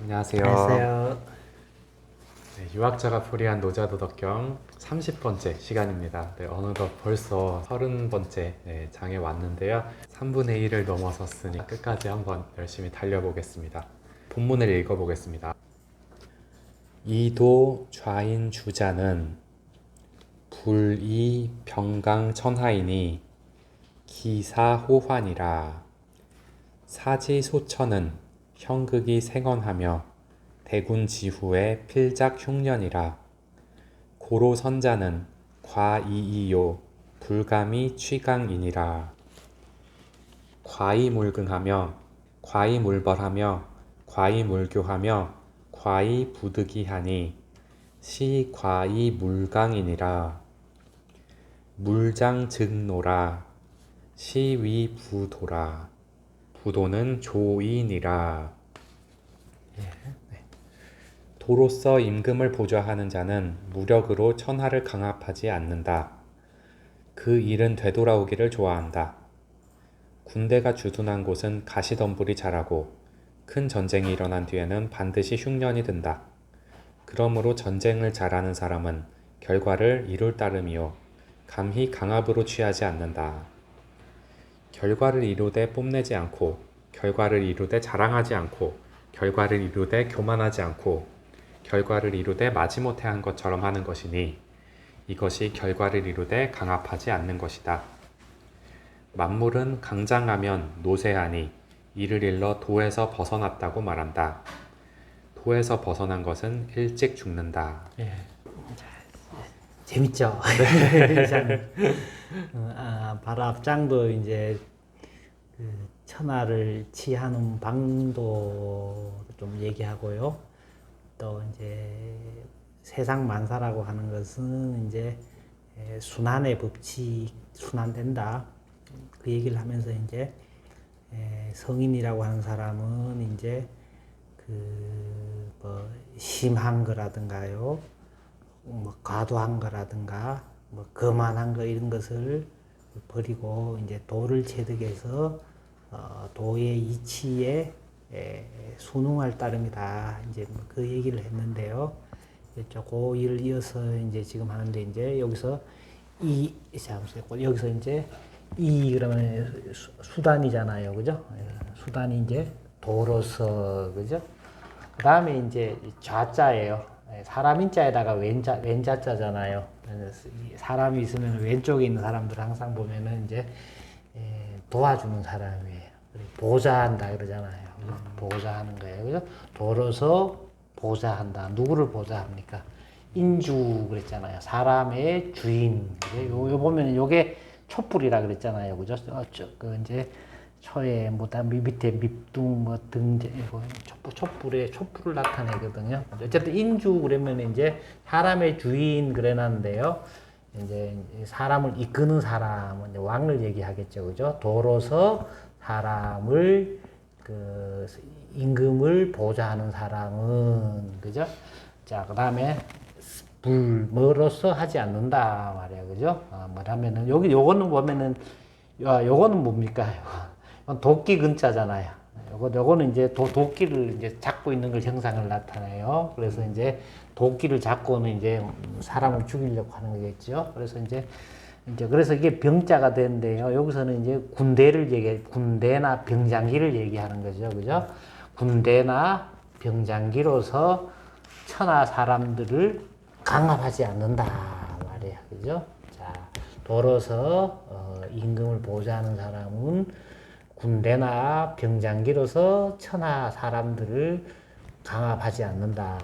안녕하세요. 안녕하세요. 네, 유학자가 풀이한 노자도덕경 30번째 시간입니다. 네, 어느덧 벌써 30번째 장에 왔는데요. 3분의 1을 넘어섰으니 끝까지 한번 열심히 달려보겠습니다. 본문을 읽어보겠습니다. 이도 좌인 주자는 불이 병강천하이니 기사호환이라. 사지소천은 형극이 생언하며 대군지후의 필작흉년이라. 고로선자는 과이이요 불감이 취강이니라. 과이물긍하며 과이물벌하며 과이물교하며 과이부득이하니 시과이물강이니라. 물장즉노라 시위부도라. 부도는 조인이라. 도로서 임금을 보좌하는 자는 무력으로 천하를 강압하지 않는다. 그 일은 되돌아오기를 좋아한다. 군대가 주둔한 곳은 가시덤불이 자라고 큰 전쟁이 일어난 뒤에는 반드시 흉년이 든다. 그러므로 전쟁을 잘하는 사람은 결과를 이룰 따름이요 감히 강압으로 취하지 않는다. 결과를 이루되 뽐내지 않고 결과를 이루되 자랑하지 않고 결과를 이루되 교만하지 않고 결과를 이루되 마지못해 한 것처럼 하는 것이니 이것이 결과를 이루되 강압하지 않는 것이다. 만물은 강장하면 노쇠하니 이를 일러 도에서 벗어났다고 말한다. 도에서 벗어난 것은 일찍 죽는다. 예. 재밌죠? 바로 앞장도 이제 그 천하를 치하는 방도 좀 얘기하고요. 또 이제 세상 만사라고 하는 것은 이제 순환의 법칙, 순환된다. 그 얘기를 하면서 이제 성인이라고 하는 사람은 이제 뭐 심한 거라든가요, 뭐 과도한 거라든가, 뭐 거만한 거 이런 것을 버리고 이제 도를 체득해서 도의 이치에 순응할 따름이다. 이제 그 얘기를 했는데요. 그 일을 이어서 이제 지금 하는데 이제 여기서 여기서 이제 그러면 수단이잖아요, 그죠? 수단이 이제 도로서, 그죠? 그 다음에 이제 좌자예요. 사람 인자에다가 왼자자잖아요. 사람이 있으면 왼쪽에 있는 사람들 항상 보면은 이제 도와주는 사람이에요. 보좌한다 그러잖아요. 보좌하는 거예요. 그죠? 도로서 보좌한다. 누구를 보좌합니까? 인주 그랬잖아요. 사람의 주인. 요 보면 요게 촛불이라 그랬잖아요. 그죠? 그 이제 초에 뭐다 밑에 밑둥 뭐 등재 촛불을 나타내거든요. 어쨌든 인주 그러면 이제 사람의 주인 그래놨는데요. 이제 사람을 이끄는 사람은 이제 왕을 얘기하겠죠. 그죠? 도로서 사람을 그 임금을 보좌하는 사람은, 그죠? 자, 그다음에 뭐로서 하지 않는다 말이야. 그죠? 뭐라면은 여기 요거는 보면은 요거는 뭡니까? 도끼 근자잖아요. 요거는 이제 도끼를 이제 잡고 있는 걸 형상을 나타내요. 그래서 이제 도끼를 잡고는 이제 사람을 죽이려고 하는 거겠죠. 그래서 그래서 이게 병자가 되는데요. 여기서는 이제 군대나 병장기를 얘기하는 거죠. 그죠? 군대나 병장기로서 천하 사람들을 강압하지 않는다 말이야. 그죠? 자, 도로서 임금을 보좌하는 사람은 군대나 병장기로서 천하 사람들을 강압하지 않는다.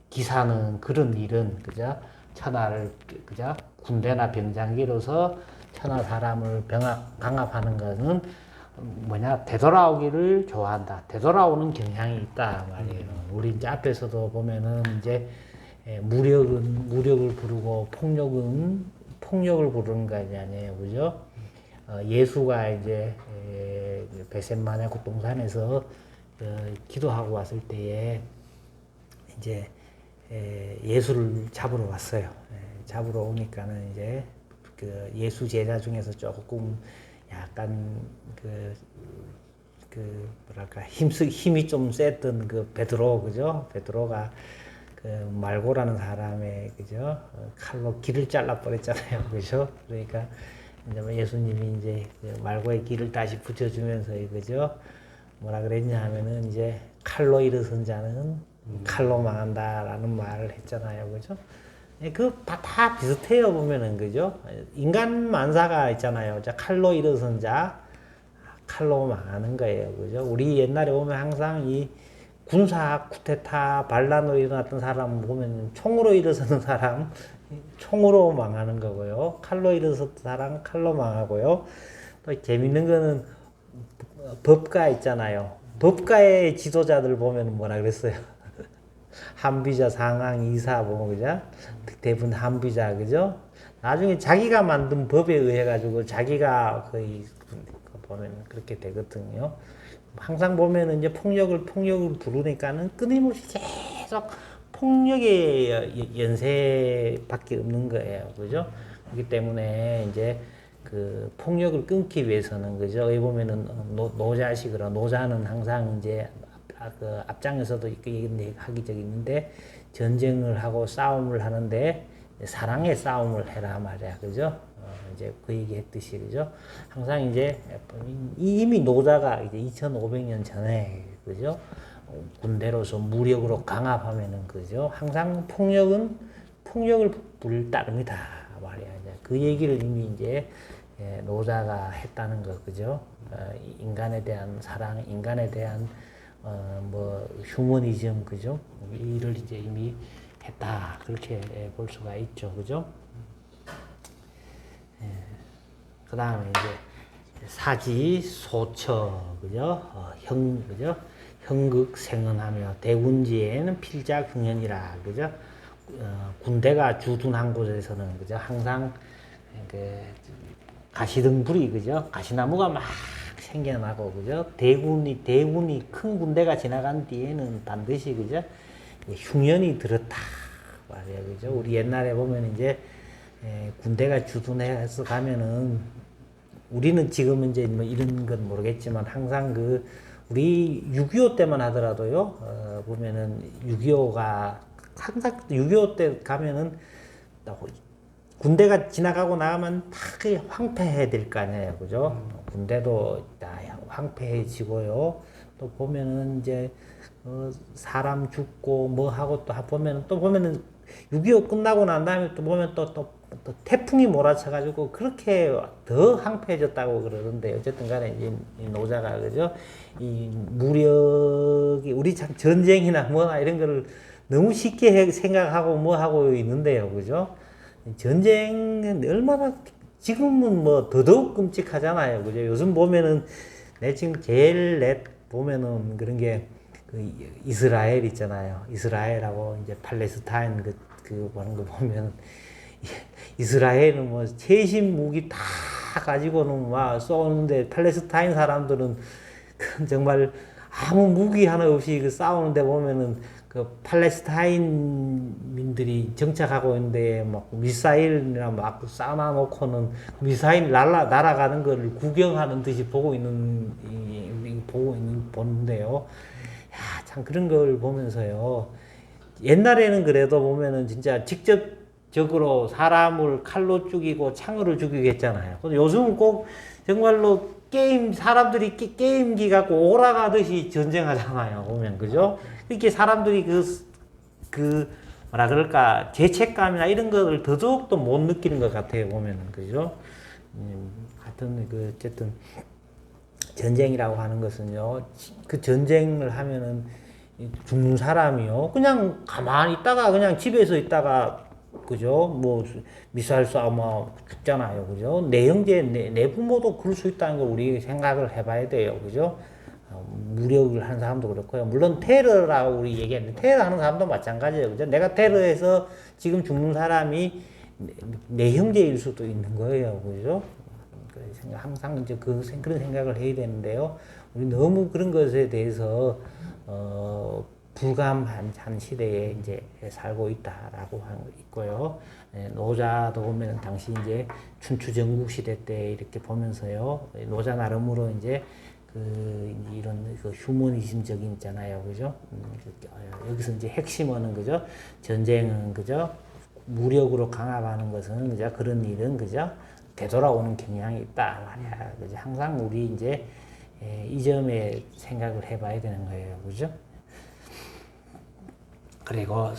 기사는 그런 일은, 그죠? 천하를, 그죠? 군대나 병장기로서 천하 사람을 강압하는 것은 뭐냐? 되돌아오기를 좋아한다. 되돌아오는 경향이 있다 말이에요. 우리 이제 앞에서도 보면은 이제 무력은 무력을 부르고 폭력을 부르는 거 아니에요. 그죠? 예수가 이제 벳셋마네 동산에서 기도하고 왔을 때에 이제 예수를 잡으러 왔어요. 잡으러 오니까는 이제 그 예수 제자 중에서 조금 약간 그 뭐랄까 힘이 좀 셌던 그 베드로 그죠? 베드로가 그 말고라는 사람의 그죠? 칼로 길을 잘라 버렸잖아요, 그죠? 그러니까 이제 뭐 예수님이 이제 그 말고의 길을 다시 붙여주면서 그죠? 뭐라 그랬냐 하면은 이제 칼로 일어선 자는 칼로 망한다라는 말을 했잖아요, 그죠? 다 비슷해요 보면은 그죠? 인간 만사가 있잖아요. 자 칼로 일어선 자 칼로 망하는 거예요, 그죠? 우리 옛날에 보면 항상 이 군사 쿠데타 반란으로 일어났던 사람 보면 총으로 일어서는 사람 총으로 망하는 거고요. 칼로 일어섰던 사람 칼로 망하고요. 또 재밌는 거는 법가 있잖아요. 법가의 지도자들 보면 뭐라 그랬어요? 한비자 상황 이사 뭐 그죠? 대부분 한비자 그죠? 나중에 자기가 만든 법에 의해 가지고 자기가 거의 보면 그렇게 되거든요. 항상 보면은 이제 폭력을 부르니까는 끊임없이 계속 폭력의 연쇄밖에 없는 거예요. 그죠? 그렇기 때문에 이제 그 폭력을 끊기 위해서는 그죠? 여기 보면은 노자식으로 노자는 항상 이제 그 앞장에서도 하기 적이 있는데 전쟁을 하고 싸움을 하는데 사랑의 싸움을 해라 말이야. 그죠? 이제 그 얘기 했듯이, 그죠? 항상 이제 이미 노자가 이제 2500년 전에, 그죠? 군대로서 무력으로 강압하면은, 그죠? 항상 폭력을 불따릅니다. 말이야. 이제 그 얘기를 이미 이제 노자가 했다는 거, 그죠? 인간에 대한 사랑, 인간에 대한 뭐 휴머니즘, 그죠? 이를 이제 이미 했다. 그렇게 볼 수가 있죠. 그죠? 그 다음에 이제 사지, 소처, 그죠? 그죠? 형극 생언하며 대군지에는 필자 경연이라, 그죠? 군대가 주둔한 곳에서는, 그죠? 항상 그 가시등불이, 그죠? 가시나무가 막 생겨나고, 그죠? 대군이 큰 군대가 지나간 뒤에는 반드시, 그죠? 흉년이 들었다. 말이야, 그죠? 우리 옛날에 보면 이제 군대가 주둔해서 가면은 우리는 지금 이제 뭐 이런 건 모르겠지만 항상 그 우리 6.25 때만 하더라도요 보면은 6.25가 항상 6.25 때 가면은 군대가 지나가고 나가면 다 그 황폐해 될 거 아니에요, 그죠? 군대도 다 황폐해지고요. 또 보면은 이제 사람 죽고 뭐 하고 또 보면은 6.25 끝나고 난 다음에 또 보면 또 태풍이 몰아쳐가지고 그렇게 더 황폐해졌다고 그러는데 어쨌든 간에 이 노자가 그죠? 이 무력이 우리 참 전쟁이나 뭐나 이런 거를 너무 쉽게 생각하고 뭐 하고 있는데요, 그죠? 전쟁은 얼마나 지금은 뭐 더더욱 끔찍하잖아요, 그죠? 요즘 보면은 내 지금 제일 보면은 그런 게 그 이스라엘 있잖아요. 이스라엘하고 이제 팔레스타인 보는 거 보면 이스라엘은 뭐 최신 무기 다 가지고는 막 쏘는데 팔레스타인 사람들은 정말 아무 무기 하나 없이 그 싸우는데 보면은 그 팔레스타인민들이 정착하고 있는데 막 미사일이나 막 쏴놔놓고는 미사일 날아가는 거를 구경하는 듯이 보는데요. 야, 참 그런 걸 보면서요. 옛날에는 그래도 보면은 진짜 직접적으로 사람을 칼로 죽이고 창으로 죽이고 했잖아요. 근데 요즘은 꼭 정말로 사람들이 게임기 갖고 오락하듯이 전쟁하잖아요. 보면, 그죠? 이렇게 사람들이 뭐라 그럴까, 죄책감이나 이런 것을 더더욱도 못 느끼는 것 같아요. 보면은, 그죠? 하여튼, 어쨌든, 전쟁이라고 하는 것은요, 그 전쟁을 하면은 죽는 사람이요, 그냥 가만히 있다가, 그냥 집에서 있다가, 그죠? 뭐, 미사일 쏴면 죽잖아요. 그죠? 내 형제, 내 부모도 그럴 수 있다는 걸 우리 생각을 해봐야 돼요. 그죠? 무력을 하는 사람도 그렇고요. 물론 테러라고 우리 얘기했는데, 테러 하는 사람도 마찬가지예요. 그죠? 내가 테러해서 지금 죽는 사람이 내 형제일 수도 있는 거예요. 그죠? 항상 이제 그런 생각을 해야 되는데요. 우리 너무 그런 것에 대해서, 불감한 시대에 이제 살고 있다라고 하고 있고요. 노자도 보면 당시 이제 춘추전국 시대 때 이렇게 보면서요. 노자 나름으로 이제 이런 그 휴머니즘적인 있잖아요, 그죠? 여기서 이제 핵심은 그죠? 전쟁은 그죠? 무력으로 강압하는 것은 그죠? 그런 일은 그죠? 되돌아오는 경향이 있다 말이야, 그죠? 항상 우리 이제 이 점에 생각을 해봐야 되는 거예요, 그죠? 그리고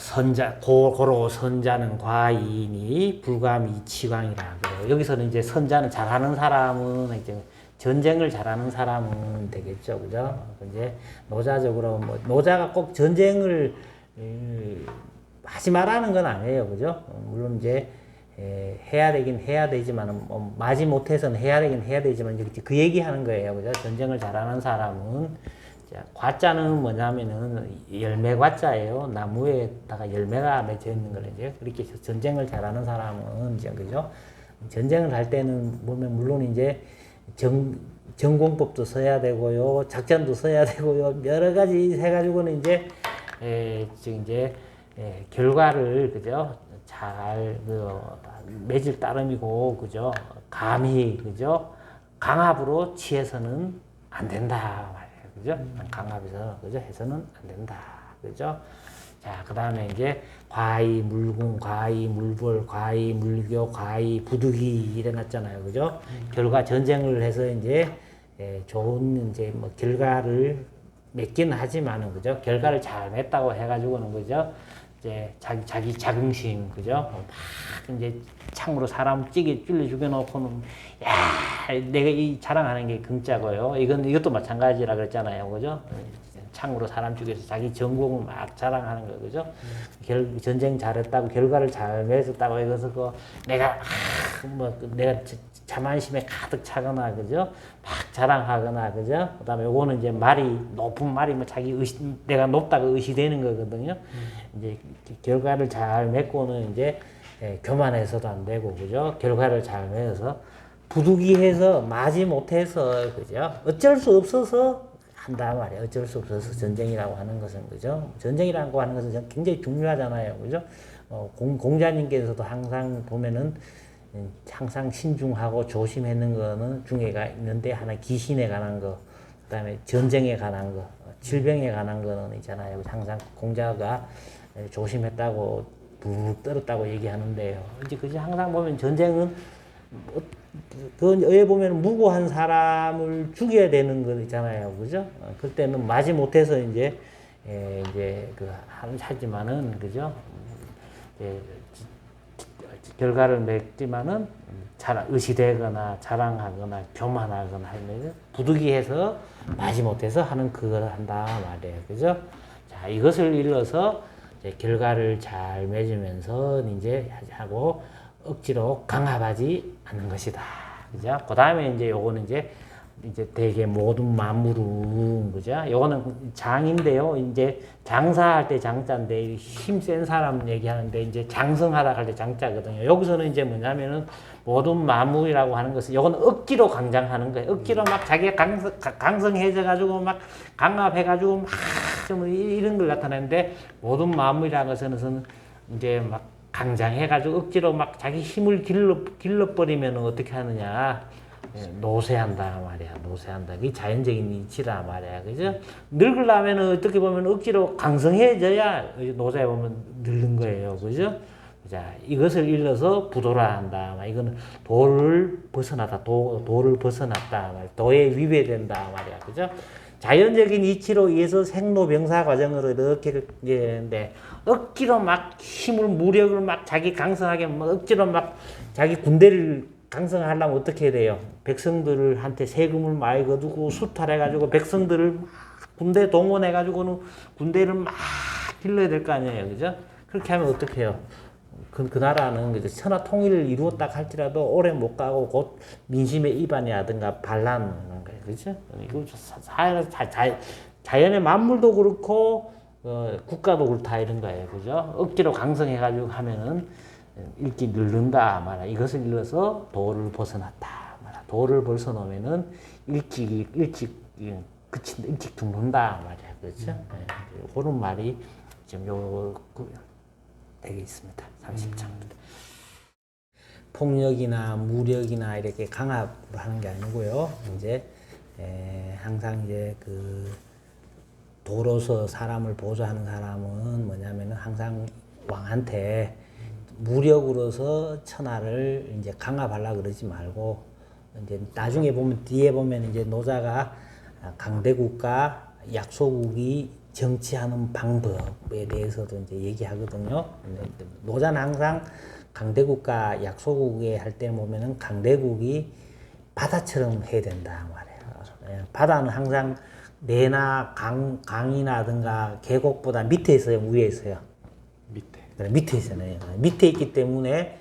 고로 선자는 과인이 불가미치광이라고. 여기서는 이제 선자는 잘하는 사람은 이제 전쟁을 잘하는 사람은 되겠죠, 그죠? 이제 노자적으로 노자가 꼭 전쟁을 하지 말라는 건 아니에요, 그죠? 물론 이제 해야 되긴 해야 되지만 마지 못해서는 해야 되긴 해야 되지만 이제 그 얘기하는 거예요, 그죠? 전쟁을 잘하는 사람은 과자는 뭐냐면은 열매 과자예요. 나무에다가 열매가 맺혀 있는 거를 이제 그렇게 해서 전쟁을 잘하는 사람은 이제 그죠? 전쟁을 할 때는 보면 물론 이제 전공법도 써야 되고요, 작전도 써야 되고요, 여러 가지 해가지고는 이제 결과를 그죠? 잘 맺을 따름이고 그죠? 감히 그죠? 강압으로 취해서는 안 된다. 그죠? 강압에서 그죠? 해서는 안 된다. 그죠? 자, 그 다음에 이제 과이 물궁, 과이 물벌, 과이 물교, 과이 부득이 이래놨잖아요. 그죠? 결과 전쟁을 해서 이제 좋은 이제 뭐 결과를 맺기는 하지만은 그죠? 결과를 잘 맺다고 해가지고는 그죠? 이제 자기 자긍심 그죠? 막 이제 창으로 사람 찔러 죽여놓고는 야 내가 이 자랑하는 게 긍자고요. 이것도 마찬가지라 그랬잖아요, 그죠? 창으로 사람 죽여서 자기 전공을 막 자랑하는 거 그죠? 전쟁 잘했다고 결과를 잘 맺었다고 해서 내가 내가 자만심에 가득 차거나 그죠? 막 자랑하거나 그죠? 그다음에 요거는 이제 높은 말이 뭐 자기 내가 높다고 의시되는 거거든요. 이제 결과를 잘 맺고는 이제 교만해서도 안 되고 그죠? 결과를 잘 맺어서 부득이해서 마지 못해서 그죠? 어쩔 수 없어서 한다 말이에요. 어쩔 수 없어서 전쟁이라고 하는 것은 그죠? 전쟁이라고 하는 것은 굉장히 중요하잖아요, 그죠? 공자님께서도 항상 보면은 항상 신중하고 조심했는 거는 중에가 있는데 하나 기신에 관한 거, 그다음에 전쟁에 관한 거, 질병에 관한 거는 있잖아요. 항상 공자가 조심했다고 부르륵 떨었다고 얘기하는데요. 이제 그지 항상 보면 전쟁은 그에 보면 무고한 사람을 죽여야 되는 거 있잖아요, 그죠? 그때는 마지 못해서 이제 하지만은 그죠? 결과를 맺지만은 잘 의시되거나 자랑하거나 교만하거나 하면 부득이해서 마지 못해서 하는 그걸 한다 말이에요, 그죠? 자, 이것을 일러서 이제 결과를 잘 맺으면서 이제 하고 억지로 강압하지 않는 것이다, 그죠? 그 다음에 이제 요거는 이제 대개 모든 만물은 그죠? 요거는 장인데요. 이제 장사할 때 장자인데 힘센 사람 얘기하는데 이제 장성하다 할 때 장자거든요. 여기서는 이제 뭐냐면은 모든 만물이라고 하는 것은 요거는 억지로 강장하는 거예요. 억지로 막 자기가 강성해져 가지고 막 강압해 가지고 막 좀 이런 걸 나타내는데 모든 만물이라는 것은 이제 막 강장해 가지고 억지로 막 자기 힘을 길러버리면 어떻게 하느냐? 노쇠한다 말이야. 노쇠한다. 그게 자연적인 이치라 말이야. 그죠? 늙으려면 어떻게 보면 억지로 강성해져야 노쇠 보면 늙는 거예요. 그죠? 자, 이것을 일러서 부도라 한다. 이거는 도를 벗어났다. 도를 벗어났다. 도에 위배된다 말이야. 그죠? 자연적인 이치로 의해서 생로병사 과정으로 이렇게 되는데 억지로 막 힘을 무력을 막 자기 강성하게 막 억지로 막 자기 군대를 강성하려면 어떻게 해야 돼요? 백성들한테 세금을 많이 거두고 수탈해가지고 백성들을 막 군대 동원해가지고는 군대를 막 길러야 될 거 아니에요, 그죠? 그렇게 하면 어떻게 해요? 그 나라는 그죠? 천하 통일을 이루었다 할지라도 오래 못 가고 곧 민심의 이반이라든가 반란하는 거예요, 그죠? 이거 자연의 만물도 그렇고 국가도 그렇다 이런 거예요, 그죠? 억지로 강성해가지고 하면은 일찍 늙는다 말아. 이것을 일러서 도를 벗어났다 말아. 도를 벗어놓으면은 일찍 죽는다 말이야, 그렇죠? 네. 그런 말이 지금 되게 있습니다. 30장. 폭력이나 무력이나 이렇게 강압을 하는 게 아니고요. 이제 항상 이제 그 도로서 사람을 보조하는 사람은 뭐냐면은 항상 왕한테 무력으로서 천하를 이제 강압하려 그러지 말고 이제 나중에 보면 뒤에 보면 이제 노자가 강대국과 약소국이 정치하는 방법에 대해서도 이제 얘기하거든요. 노자는 항상 강대국과 약소국에 할 때 보면은 강대국이 바다처럼 해야 된다 말이에요. 바다는 항상 내나 강이나든가 계곡보다 밑에 있어요, 위에 있어요. 밑에 있잖아요. 밑에 있기 때문에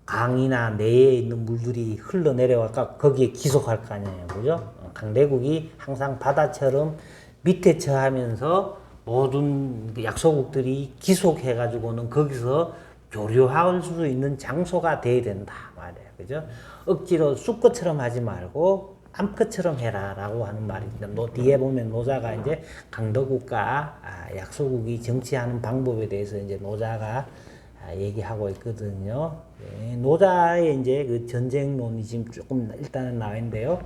강이나 내에 있는 물들이 흘러내려갈까 거기에 기속할 거 아니에요, 그죠? 강대국이 항상 바다처럼 밑에 처하면서 모든 약소국들이 기속해가지고는 거기서 교류할 수 있는 장소가 돼야 된다 말이에요, 그죠? 억지로 쑥것처럼 하지 말고 암컷처럼 해라라고 하는 말입니다. 뒤에 보면 노자가 이제 강대국과 약소국이 정치하는 방법에 대해서 이제 노자가 얘기하고 있거든요. 노자의 이제 그 전쟁론이 지금 조금 일단은 나와 있는데요.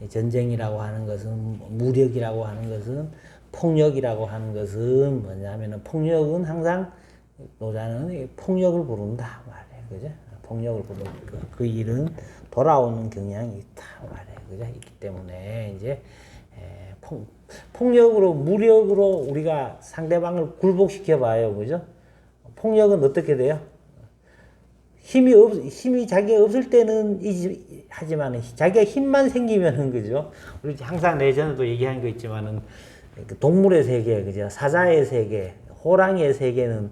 전쟁이라고 하는 것은 무력이라고 하는 것은 폭력이라고 하는 것은 뭐냐면은 폭력은 항상 노자는 폭력을 부른다 말이에요, 그죠? 폭력을 부르는 그 일은 돌아오는 경향이 있다 말이에요, 그죠? 있기 때문에 이제 폭력으로 무력으로 우리가 상대방을 굴복시켜 봐요, 그죠? 폭력은 어떻게 돼요? 힘이 자기가 없을 때는 하지만 자기가 힘만 생기면은 그죠? 우리 항상 예전에도 얘기한 거 있지만은 동물의 세계, 그죠? 사자의 세계, 호랑이의 세계는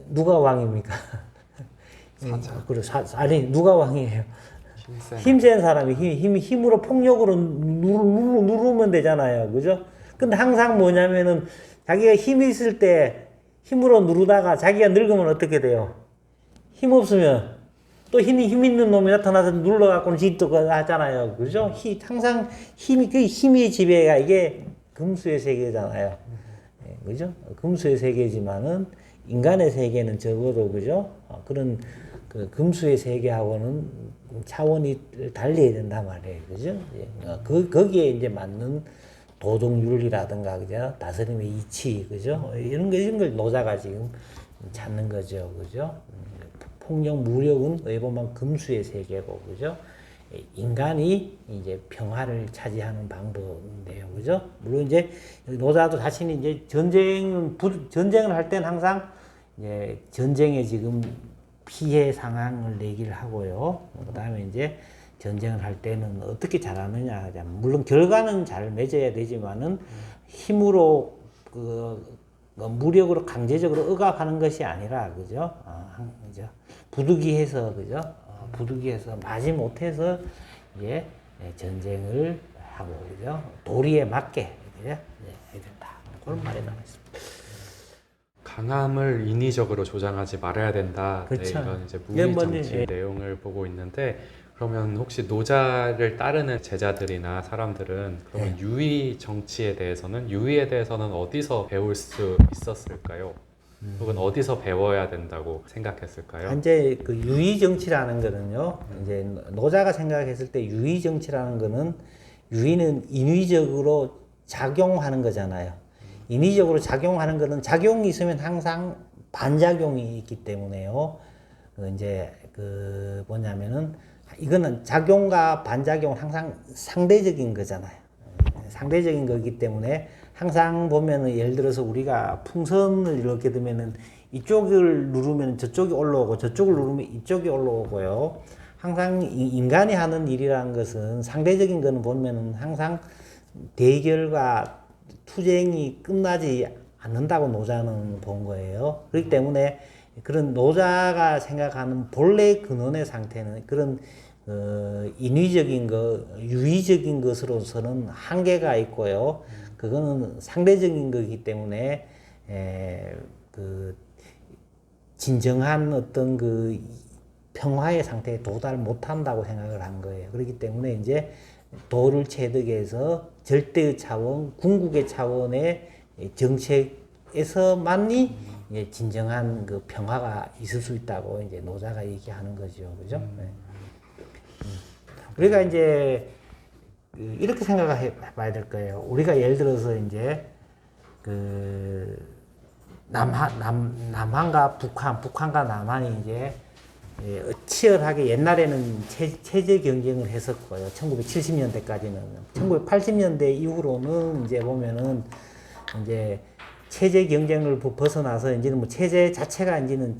누가 왕입니까? 사자. 그래, 아니 누가 왕이에요? 힘센 사람이 힘으로 폭력으로 누르면 되잖아요, 그죠? 근데 항상 뭐냐면은 자기가 힘이 있을 때 힘으로 누르다가 자기가 늙으면 어떻게 돼요? 힘 없으면 또 힘 있는 놈이 나타나서 눌러갖고는 지도 하잖아요, 그죠? 항상 그 힘의 지배가 이게 금수의 세계잖아요, 그죠? 금수의 세계지만은 인간의 세계는 적어도 그죠? 그런 그 금수의 세계하고는 차원이 달려야 된단 말이에요, 그죠? 거기에 이제 맞는 도덕윤리라든가 그죠? 다스림의 이치, 그죠? 이런 걸 노자가 지금 찾는 거죠, 그죠? 폭력, 무력은 어찌 보면 금수의 세계고, 그죠? 인간이 이제 평화를 차지하는 방법인데요, 그죠? 물론 이제 노자도 자신이 이제 전쟁을 할 때는 항상 이제 전쟁에 지금 피해 상황을 얘기를 하고요. 그 다음에 이제 전쟁을 할 때는 어떻게 잘하느냐 하자. 물론 결과는 잘 맺어야 되지만은 힘으로 무력으로 강제적으로 억압하는 것이 아니라 그죠? 그죠? 부득이해서 그죠? 부득이해서 마지 못해서 이제 전쟁을 하고 그죠? 도리에 맞게 그죠? 해야 된다. 그런 말이 나와 있습니다. 강함을 인위적으로 조장하지 말아야 된다. 그렇죠. 이런 이제 이건 무위 뭐니, 정치 내용을 보고 있는데 그러면 혹시 노자를 따르는 제자들이나 사람들은 그러면 유위 정치에 대해서는 유위에 대해서는 어디서 배울 수 있었을까요? 혹은 어디서 배워야 된다고 생각했을까요? 이제 그 유의 정치라는 거는요. 이제 노자가 생각했을 때 유의 정치라는 거는 유의는 인위적으로 작용하는 거잖아요. 인위적으로 작용하는 거는 작용이 있으면 항상 반작용이 있기 때문에요. 이제 그 뭐냐면은 이거는 작용과 반작용은 항상 상대적인 거잖아요. 상대적인 거기 때문에 항상 보면은 예를 들어서 우리가 풍선을 이렇게 두면은 이쪽을 누르면 저쪽이 올라오고 저쪽을 누르면 이쪽이 올라오고요. 항상 인간이 하는 일이라는 것은 상대적인 거는 보면은 항상 대결과 투쟁이 끝나지 않는다고 노자는 본 거예요. 그렇기 때문에 그런 노자가 생각하는 본래 근원의 상태는 그런 인위적인 것, 유의적인 것으로서는 한계가 있고요. 그거는 상대적인 거기 때문에 그 진정한 어떤 그 평화의 상태에 도달 못한다고 생각을 한 거예요. 그렇기 때문에 이제 도를 체득해서 절대의 차원, 궁극의 차원의 정책에서만이 이제 진정한 그 평화가 있을 수 있다고 이제 노자가 얘기하는 거죠, 그죠? 그러니까 이제 이렇게 생각해 봐야 될 거예요. 우리가 예를 들어서 이제 그 남한과 북한과 남한이 이제 치열하게 옛날에는 체제 경쟁을 했었고요. 1970년대까지는. 1980년대 이후로는 이제 보면은 이제 체제 경쟁을 벗어나서 이제는 뭐 체제 자체가 이제는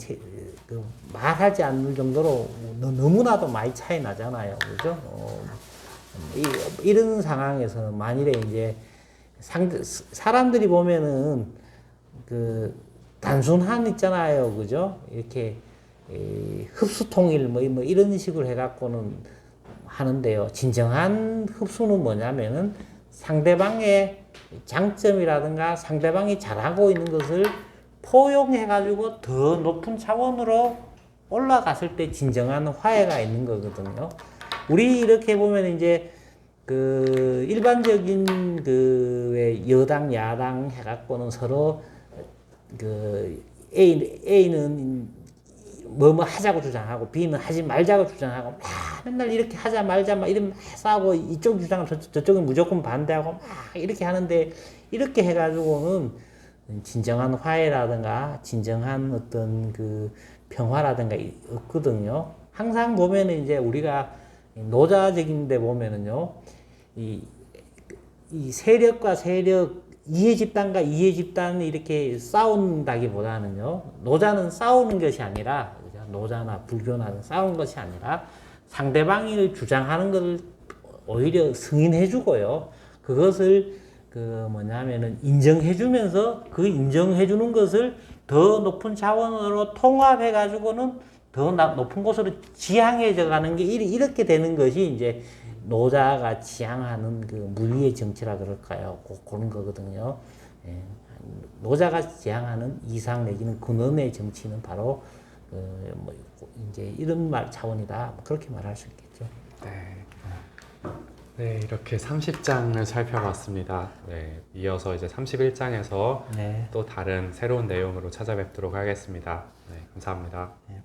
말하지 않을 정도로 너무나도 많이 차이 나잖아요. 그죠? 이런 상황에서 만일에 이제 사람들이 보면은 그 단순한 있잖아요. 그죠? 이렇게 흡수 통일 뭐 이런 식으로 해갖고는 하는데요. 진정한 흡수는 뭐냐면은 상대방의 장점이라든가 상대방이 잘하고 있는 것을 포용해가지고 더 높은 차원으로 올라갔을 때 진정한 화해가 있는 거거든요. 우리 이렇게 보면 이제 그 일반적인 그 여당 야당 해갖고는 서로 그 A는 뭐 하자고 주장하고 B는 하지 말자고 주장하고 막 맨날 이렇게 하자 말자 막 이러면 싸우고 이쪽 주장을 저쪽은 무조건 반대하고 막 이렇게 하는데 이렇게 해가지고는 진정한 화해라든가 진정한 어떤 그 평화라든가 없거든요. 항상 보면은 이제 우리가 노자적인데 보면은요 이 세력과 세력 이해 집단과 이해 집단이 이렇게 싸운다기보다는요 노자는 싸우는 것이 아니라 노자나 불교나 싸우는 것이 아니라 상대방이 주장하는 것을 오히려 승인해주고요 그것을 그 뭐냐면은 인정해주면서 그 인정해주는 것을 더 높은 차원으로 통합해가지고는 더 높은 곳으로 지향해져 가는 게 이렇게 되는 것이 이제 노자가 지향하는 그 무위의 정치라 그럴까요? 그런 거거든요. 예. 노자가 지향하는 이상 내지는 근원의 정치는 바로 뭐 이제 이런 말 차원이다. 그렇게 말할 수 있겠죠. 네. 네, 이렇게 30장을 살펴봤습니다. 네, 이어서 이제 31장에서 네. 또 다른 새로운 내용으로 찾아뵙도록 하겠습니다. 네, 감사합니다. 네.